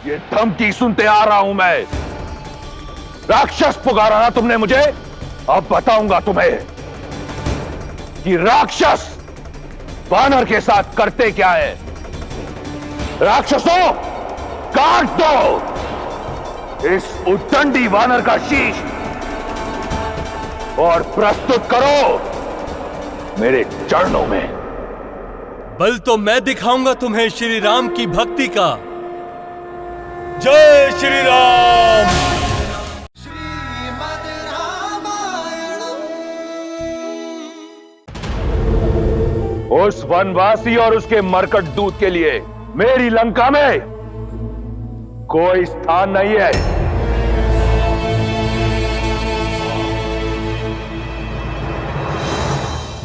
ये धमकी सुनते आ रहा हूं मैं। राक्षस पुकारा ना तुमने मुझे, अब बताऊंगा तुम्हें कि राक्षस वानर के साथ करते क्या है। राक्षसों, काट दो इस उद्दंडी वानर का शीश और प्रस्तुत करो मेरे चरणों में। बल तो मैं दिखाऊंगा तुम्हें श्री राम की भक्ति का। जय श्री राम। उस वनवासी और उसके मरकट दूत के लिए मेरी लंका में कोई स्थान नहीं है।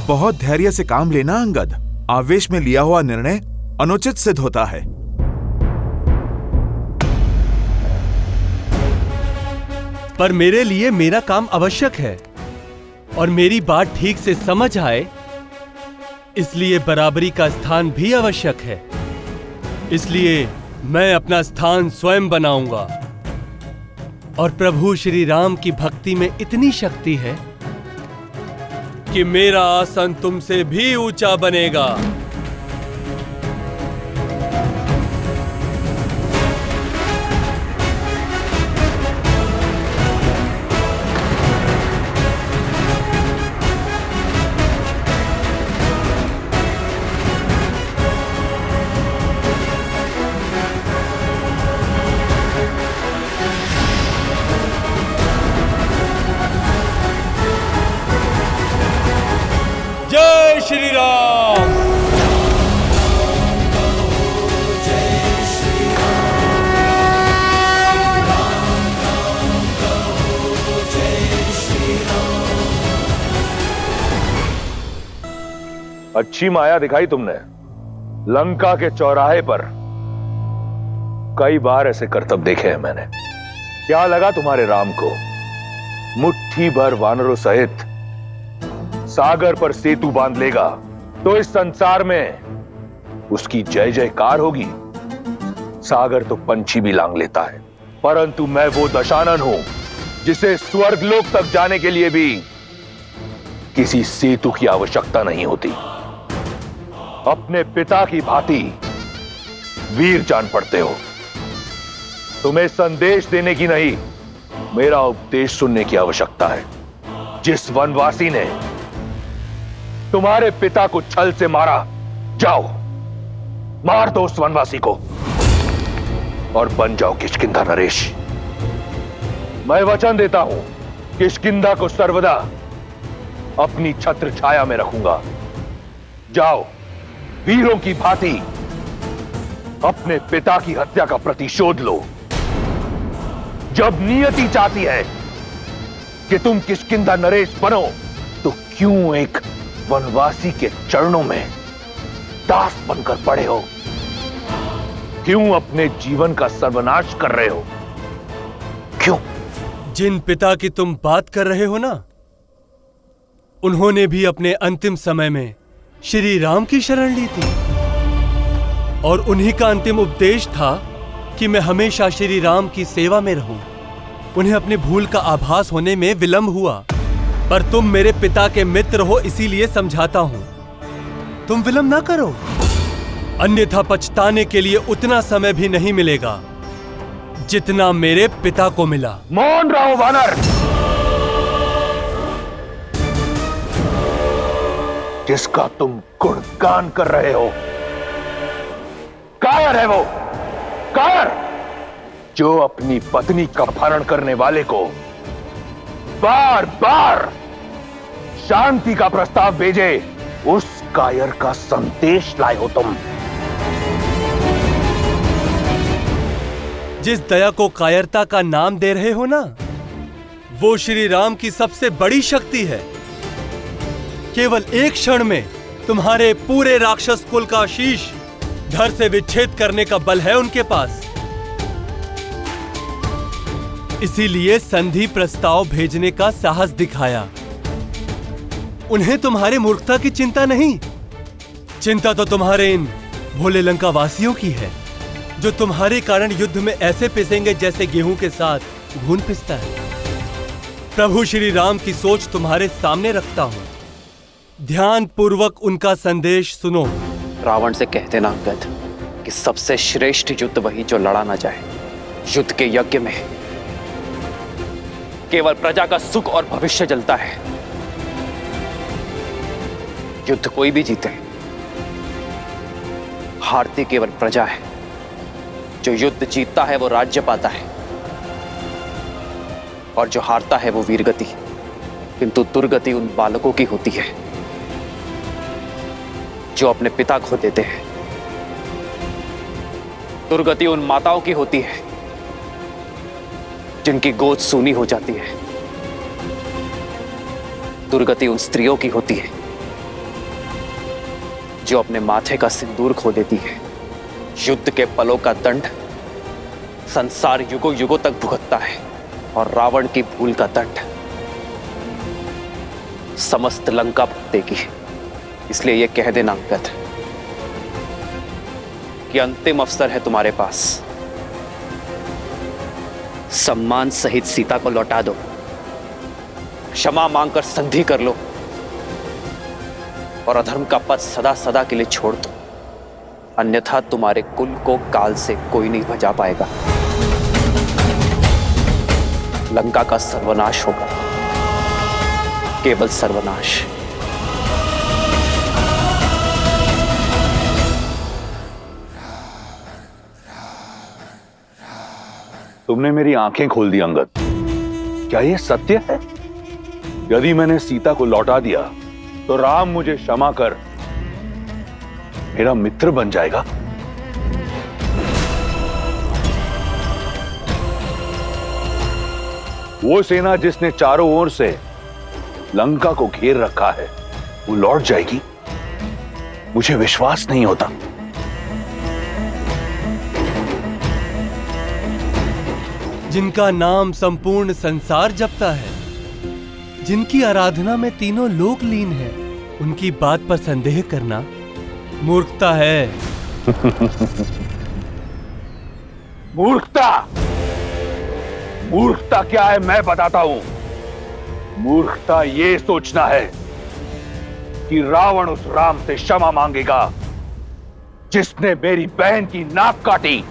बहुत धैर्य से काम लेना अंगद। आवेश में लिया हुआ निर्णय अनुचित सिद्ध होता है। पर मेरे लिए मेरा काम आवश्यक है और मेरी बात ठीक से समझ आए, इसलिए बराबरी का स्थान भी आवश्यक है। इसलिए मैं अपना स्थान स्वयं बनाऊंगा। और प्रभु श्री राम की भक्ति में इतनी शक्ति है कि मेरा आसन तुमसे भी ऊंचा बनेगा। जय श्री राम। अच्छी माया दिखाई तुमने। लंका के चौराहे पर कई बार ऐसे करतब देखे हैं मैंने। क्या लगा तुम्हारे राम को मुट्ठी भर वानरों सहित सागर पर सेतु बांध लेगा तो इस संसार में उसकी जय जयकार होगी। सागर तो पंछी भी लांग लेता है, परंतु मैं वो दशानन हूं जिसे स्वर्गलोक तक जाने के लिए भी किसी सेतु की आवश्यकता नहीं होती। अपने पिता की भांति वीर जान पड़ते हो। तुम्हें संदेश देने की नहीं, मेरा उपदेश सुनने की आवश्यकता है। जिस वनवासी ने तुम्हारे पिता को छल से मारा, जाओ मार दो उस वनवासी को और बन जाओ किष्किंधा नरेश। मैं वचन देता हूं, किष्किंधा को सर्वदा अपनी छत्र छाया में रखूंगा। जाओ वीरों की भांति अपने पिता की हत्या का प्रतिशोध लो। जब नियति चाहती है कि तुम किष्किंधा नरेश बनो, तो क्यों एक वनवासी के चरणों में दास बनकर पड़े हो? क्यों अपने जीवन का सर्वनाश कर रहे हो? क्यों? जिन पिता की तुम बात कर रहे हो ना, उन्होंने भी अपने अंतिम समय में श्री राम की शरण ली थी और उन्हीं का अंतिम उपदेश था कि मैं हमेशा श्री राम की सेवा में रहूं। उन्हें अपने भूल का आभास होने में विलंब हुआ, पर तुम मेरे पिता के मित्र हो इसीलिए समझाता हूं, तुम विलंब ना करो, अन्यथा पछताने के लिए उतना समय भी नहीं मिलेगा जितना मेरे पिता को मिला। मौन रहो वानर। जिसका तुम गुणगान कर रहे हो, कायर है वो, कायर जो अपनी पत्नी का अपहरण करने वाले को बार बार शांति का प्रस्ताव भेजे। उस कायर का संदेश लाए हो तुम। जिस दया को कायरता का नाम दे रहे हो ना, वो श्री राम की सबसे बड़ी शक्ति है। केवल एक क्षण में तुम्हारे पूरे राक्षस कुल का शीश धड़ से विच्छेद करने का बल है उनके पास। इसीलिए संधि प्रस्ताव भेजने का साहस दिखाया। उन्हें तुम्हारे मूर्खता की चिंता नहीं, चिंता तो तुम्हारे इन भोले लंका वासियों की है। जो तुम्हारे कारण युद्ध में ऐसे पिसेंगे जैसे गेहूं के साथ घुन पिसता है। प्रभु श्री राम की सोच तुम्हारे सामने रखता हूं, ध्यान पूर्वक उनका संदेश सुनो। रावण से कह देना अंगद कि सबसे श्रेष्ठ युद्ध वही जो लड़ा ना जाए। युद्ध के यज्ञ में केवल प्रजा का सुख और भविष्य जलता है। युद्ध कोई भी जीते, हारती केवल प्रजा है। जो युद्ध जीतता है वो राज्य पाता है, और जो हारता है वो वीरगति, किंतु दुर्गति उन बालकों की होती है जो अपने पिता खो देते हैं। दुर्गति उन माताओं की होती है जिनकी गोद सूनी हो जाती है। दुर्गति उन स्त्रियों की होती है जो अपने माथे का सिंदूर खो देती है। युद्ध के पलों का दंड संसार युगों युगों तक भुगतता है, और रावण की भूल का दंड समस्त लंका भुगतेगी। इसलिए यह कह देना अंगद कि अंतिम अवसर है तुम्हारे पास। सम्मान सहित सीता को लौटा दो, क्षमा मांगकर संधि कर लो, और अधर्म का पथ सदा सदा के लिए छोड़ दो। अन्यथा तुम्हारे कुल को काल से कोई नहीं बचा पाएगा। लंका का सर्वनाश होगा, केवल सर्वनाश। तुमने मेरी आंखें खोल दी अंगद। क्या यह सत्य है? यदि मैंने सीता को लौटा दिया तो राम मुझे क्षमा कर मेरा मित्र बन जाएगा? वो सेना जिसने चारों ओर से लंका को घेर रखा है, वो लौट जाएगी? मुझे विश्वास नहीं होता। जिनका नाम संपूर्ण संसार जपता है, जिनकी आराधना में तीनों लोक लीन है, उनकी बात पर संदेह करना मूर्खता है। मूर्खता? मूर्खता क्या है मैं बताता हूं। मूर्खता ये सोचना है कि रावण उस राम से क्षमा मांगेगा जिसने मेरी बहन की नाक काटी।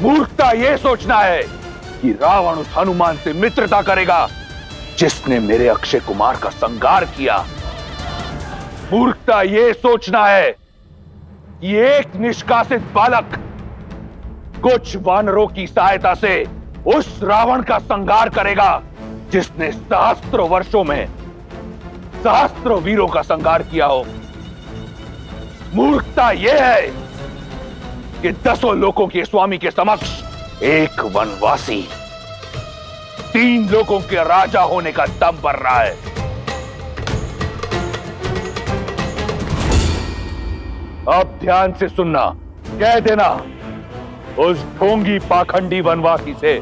मूर्खता ये सोचना है कि रावण उस हनुमान से मित्रता करेगा जिसने मेरे अक्षय कुमार का संहार किया। मूर्खता ये सोचना है कि एक निष्कासित बालक कुछ वानरों की सहायता से उस रावण का संहार करेगा जिसने सहस्त्रों वर्षों में सहस्त्रों वीरों का संहार किया हो। मूर्खता यह है कि 10 लोकों के स्वामी के समक्ष एक वनवासी 3 लोकों के राजा होने का दम भर रहा है। अब ध्यान से सुनना, कह देना उस ढोंगी पाखंडी वनवासी से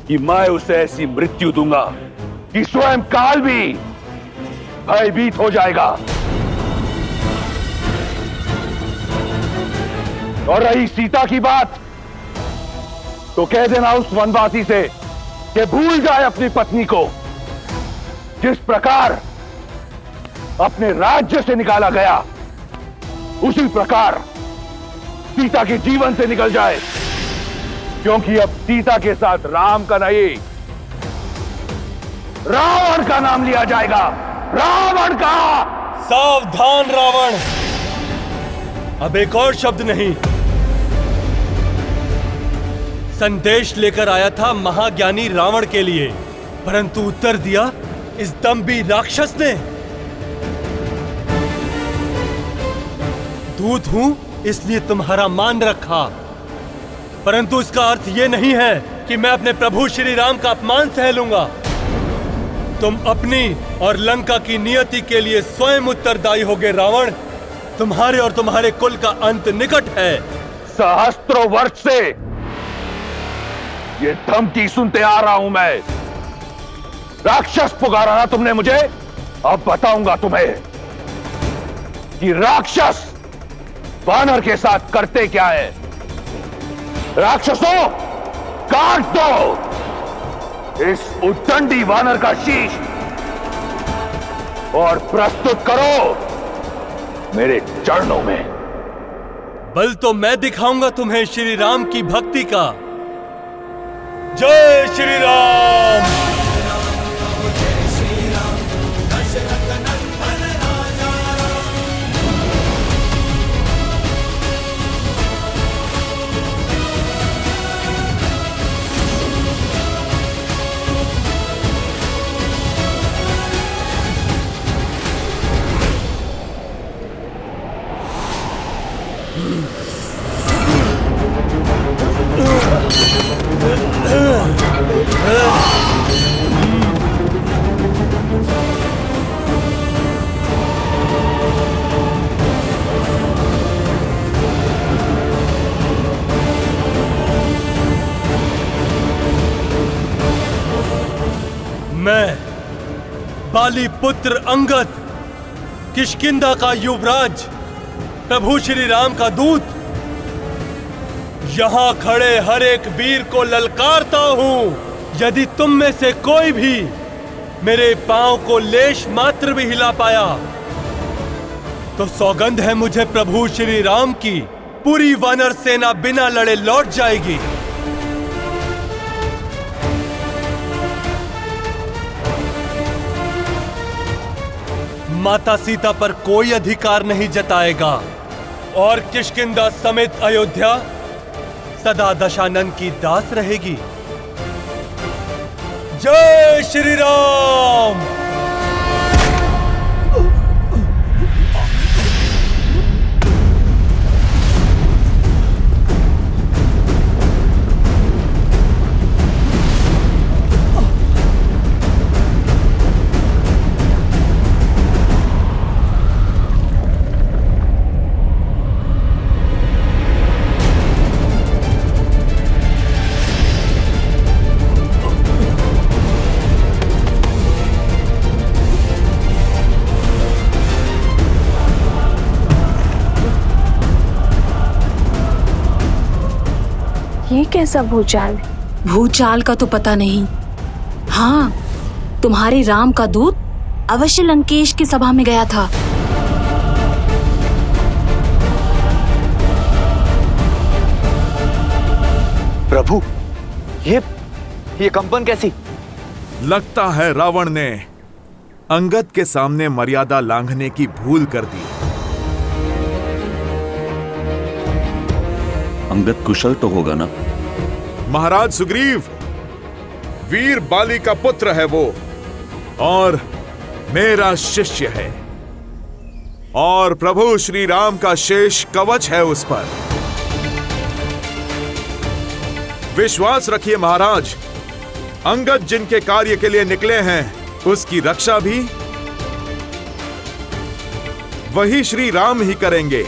कि मैं उसे ऐसी मृत्यु दूंगा कि स्वयं काल भी भयभीत हो जाएगा। और रही सीता की बात, तो कह देना उस वनवासी से कि भूल जाए अपनी पत्नी को। जिस प्रकार अपने राज्य से निकाला गया, उसी प्रकार सीता के जीवन से निकल जाए, क्योंकि अब सीता के साथ राम का नहीं, रावण का नाम लिया जाएगा। रावण का। सावधान रावण, अब एक और शब्द नहीं। संदेश लेकर आया था महाज्ञानी रावण के लिए, परंतु उत्तर दिया इस दंभी राक्षस ने। दूत हूं इसलिए तुम्हारा मान रखा, परंतु इसका अर्थ यह नहीं है कि मैं अपने प्रभु श्री राम का अपमान सह लूंगा। तुम अपनी और लंका की नियति के लिए स्वयं उत्तरदायी होगे रावण। तुम्हारे और तुम्हारे कुल का अंत निकट है। सहस्त्रों वर्ष से ये धमकी सुनते आ रहा हूं मैं। राक्षस पुकारा ना तुमने मुझे, अब बताऊंगा तुम्हें कि राक्षस वानर के साथ करते क्या है? राक्षसों, काट दो इस उद्दंडी वानर का शीश और प्रस्तुत करो मेरे चरणों में। बल तो मैं दिखाऊंगा तुम्हें श्री राम की भक्ति का। जय श्री राम। मैं बाली पुत्र अंगद, किष्किंधा का युवराज, प्रभु श्री राम का दूत, यहां खड़े हर एक वीर को ललकारता हूं। यदि तुम में से कोई भी मेरे पांव को लेश मात्र भी हिला पाया तो सौगंध है मुझे प्रभु श्री राम की, पूरी वानर सेना बिना लड़े लौट जाएगी। माता सीता पर कोई अधिकार नहीं जताएगा और किष्किंधा समेत अयोध्या सदा दशानन की दास रहेगी। जय श्री राम। ये कैसा भूचाल है? भूचाल का तो पता नहीं। हाँ, तुम्हारे राम का दूत अवश्य लंकेश की सभा में गया था। प्रभु, ये कंपन कैसी? लगता है रावण ने अंगद के सामने मर्यादा लांघने की भूल कर दी। अंगद कुशल तो होगा ना? महाराज सुग्रीव, वीर बाली का पुत्र है वो और मेरा शिष्य है, और प्रभु श्री राम का शेष कवच है उस पर। विश्वास रखिए महाराज, अंगद जिनके कार्य के लिए निकले हैं उसकी रक्षा भी वही श्री राम ही करेंगे।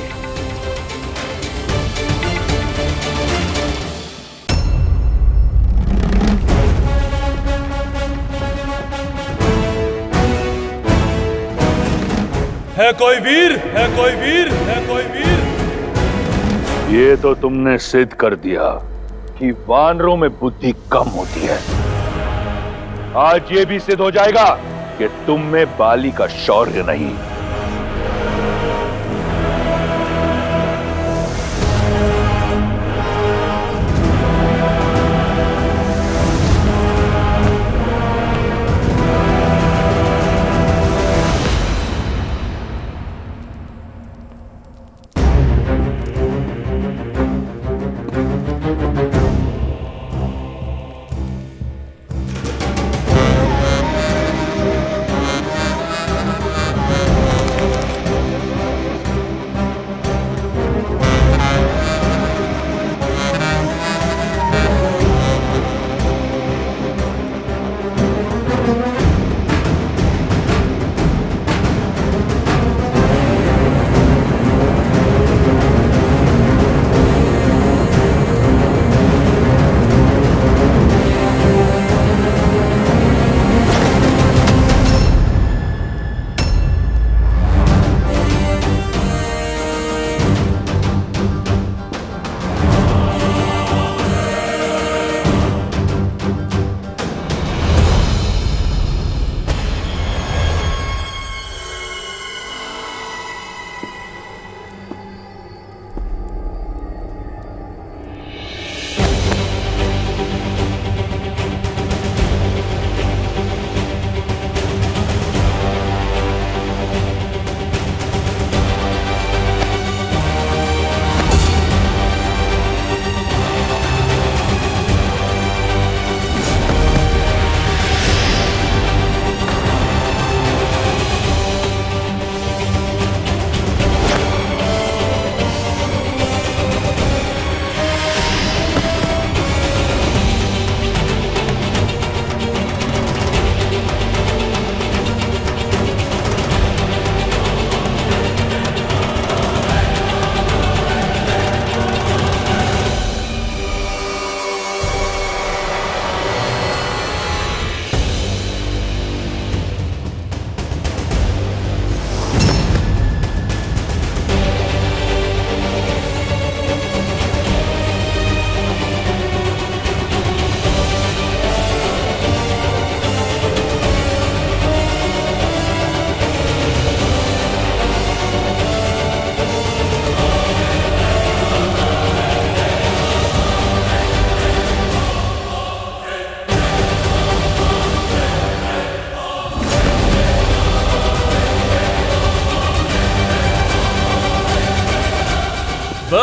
है कोई वीर? है कोई वीर? है कोई वीर? ये तो तुमने सिद्ध कर दिया कि वानरों में बुद्धि कम होती है। आज ये भी सिद्ध हो जाएगा कि तुम में बाली का शौर्य नहीं।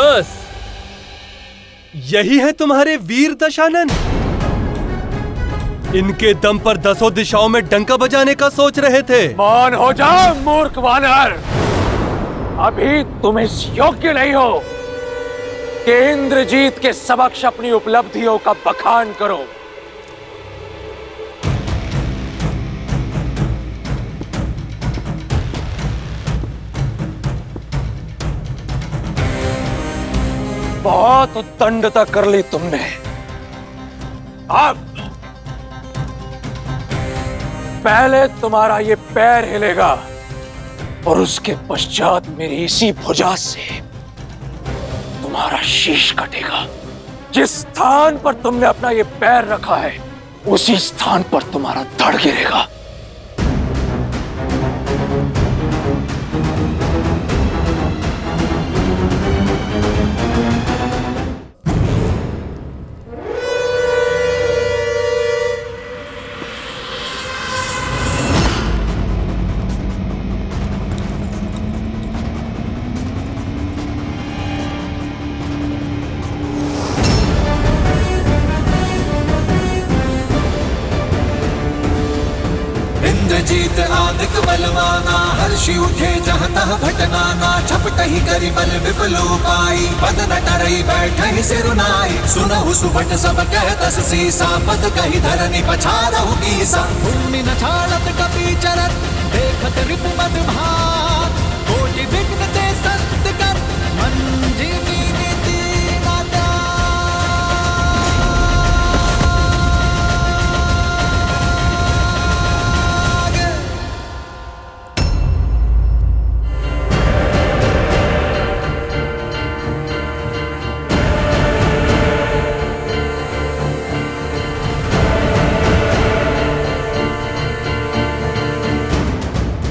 बस यही है तुम्हारे वीर दशानन। इनके दम पर 10 दिशाओं में डंका बजाने का सोच रहे थे। मौन हो जा मूर्ख वानर। अभी तुम इस योग्य नहीं हो कि इंद्रजीत के समक्ष अपनी उपलब्धियों का बखान करो। बहुत उद्दंडता कर ली तुमने। अब पहले तुम्हारा ये पैर हिलेगा और उसके पश्चात मेरी इसी भुजा से तुम्हारा शीश कटेगा। जिस स्थान पर तुमने अपना ये पैर रखा है उसी स्थान पर तुम्हारा धड़ गिरेगा। इंद्रजीत आदिक बलवाना, हर्षि उठे जहाँ तह भटनाना। झपट ही करी बल विपुल उपाई, पद न डरई बैठहि सिरुनाई। सुनहु सुभट सब कहतस सीसा, पद कही धरनी पछारहु कीसा। भूमि न छाड़त कपि चरत, देखत रिपु मद भाग। कोटि विघ्न ते संत कर, मंजिली नीति न त्याग।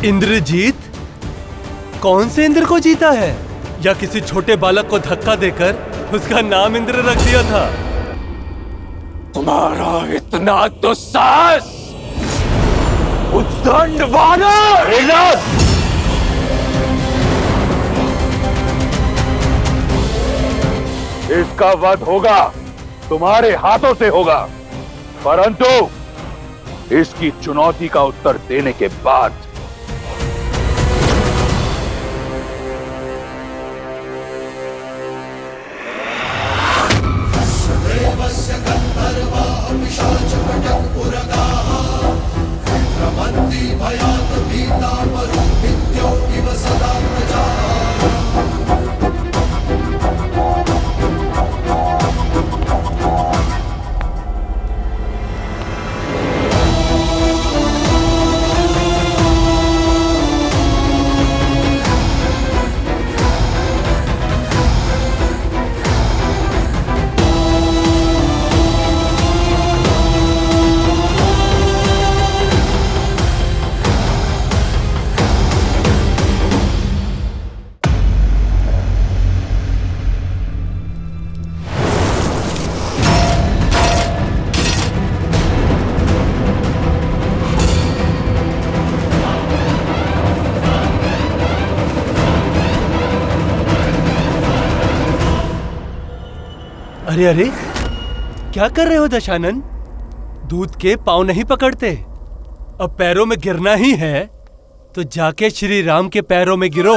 इंद्रजीत कौन से इंद्र को जीता है, या किसी छोटे बालक को धक्का देकर उसका नाम इंद्र रख दिया था? तुम्हारा इतना दुस्साहस, उद्दंड वानर! इसका वध होगा, तुम्हारे हाथों से होगा, परंतु इसकी चुनौती का उत्तर देने के बाद। अरे अरे, क्या कर रहे हो दशानन? दूत के पांव नहीं पकड़ते। अब पैरों में गिरना ही है तो जाके श्री राम के पैरों में गिरो।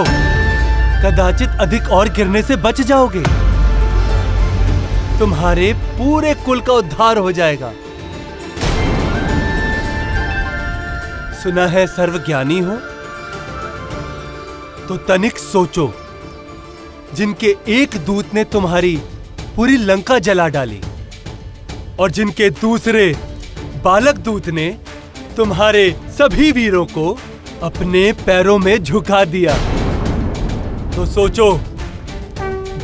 कदाचित अधिक और गिरने से बच जाओगे। तुम्हारे पूरे कुल का उद्धार हो जाएगा। सुना है सर्वज्ञानी हो, तो तनिक सोचो। जिनके एक दूत ने तुम्हारी पूरी लंका जला डाली और जिनके दूसरे बालक दूत ने तुम्हारे सभी वीरों को अपने पैरों में झुका दिया, तो सोचो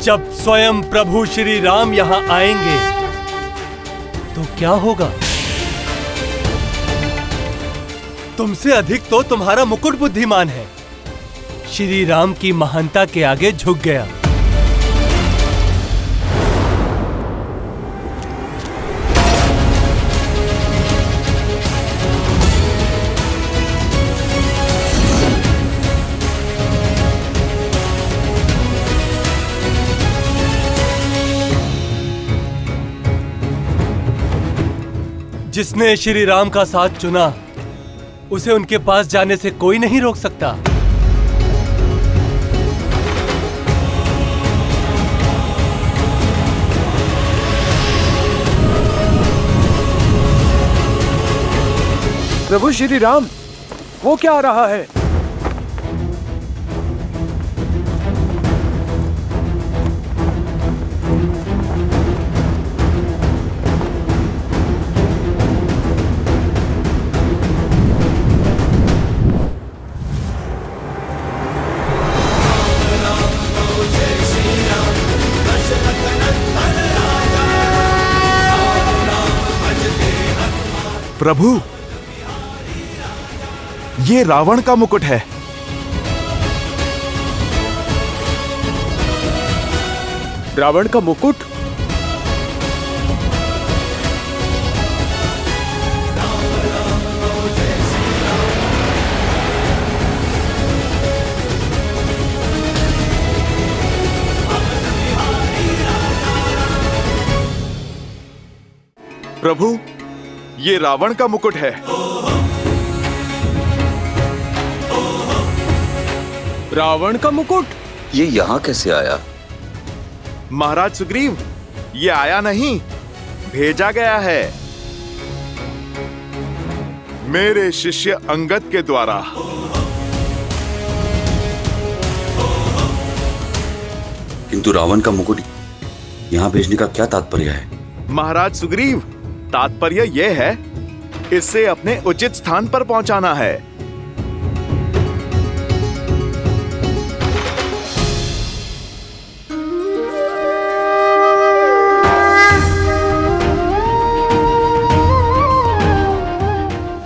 जब स्वयं प्रभु श्री राम यहां आएंगे तो क्या होगा? तुमसे अधिक तो तुम्हारा मुकुट बुद्धिमान है। श्री राम की महानता के आगे झुक गया। जिसने श्री राम का साथ चुना उसे उनके पास जाने से कोई नहीं रोक सकता। प्रभु श्री राम, वो क्या आ रहा है? प्रभु, ये रावण का मुकुट है। रावण का मुकुट? प्रभु, ये रावण का मुकुट है। रावण का मुकुट? ये यहाँ कैसे आया? महाराज सुग्रीव, ये आया नहीं, भेजा गया है मेरे शिष्य अंगद के द्वारा। किंतु रावण का मुकुट यहाँ भेजने का क्या तात्पर्य है? महाराज सुग्रीव, तात्पर्य यह है, इसे अपने उचित स्थान पर पहुंचाना है।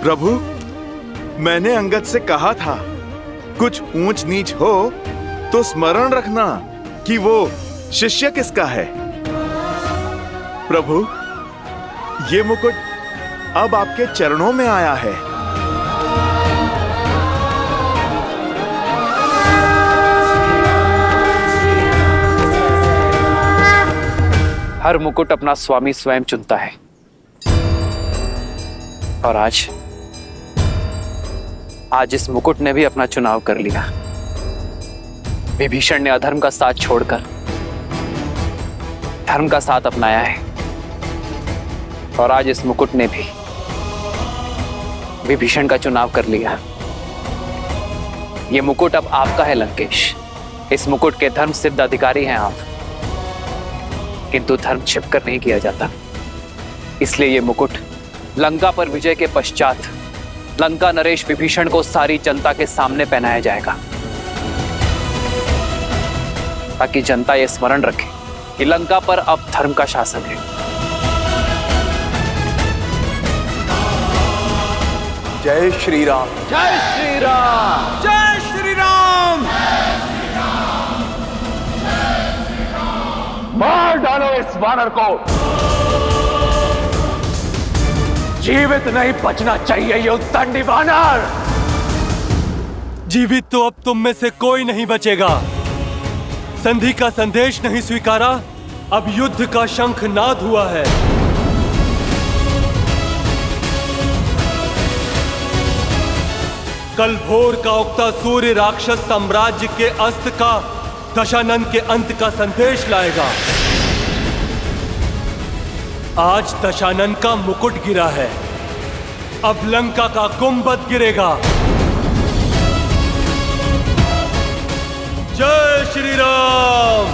प्रभु, मैंने अंगद से कहा था, कुछ ऊंच नीच हो तो स्मरण रखना कि वो शिष्य किसका है। प्रभु, ये मुकुट अब आपके चरणों में आया है। हर मुकुट अपना स्वामी स्वयं चुनता है, और आज इस मुकुट ने भी अपना चुनाव कर लिया। विभीषण ने अधर्म का साथ छोड़कर धर्म का साथ अपनाया है, और आज इस मुकुट ने भी विभीषण का चुनाव कर लिया। ये मुकुट अब आपका है लंकेश। इस मुकुट के धर्म सिद्ध अधिकारी हैं आप, किंतु धर्म छिपकर नहीं किया जाता। इसलिए ये मुकुट लंका पर विजय के पश्चात लंका नरेश विभीषण को सारी जनता के सामने पहनाया जाएगा, ताकि जनता ये स्मरण रखे कि लंका पर अब धर्म का शासन है। जय श्री राम। जय श्री राम। जय श्री राम। मार डालो इस वानर को। जीवित नहीं बचना चाहिए ये उद्दंडी वानर। जीवित तो अब तुम में से कोई नहीं बचेगा। संधि का संदेश नहीं स्वीकारा, अब युद्ध का शंख नाद हुआ है। कल भोर का उगता सूर्य राक्षस साम्राज्य के अस्त का, दशानन के अंत का संदेश लाएगा। आज दशानन का मुकुट गिरा है, अब लंका का गुंबद गिरेगा। जय श्री राम।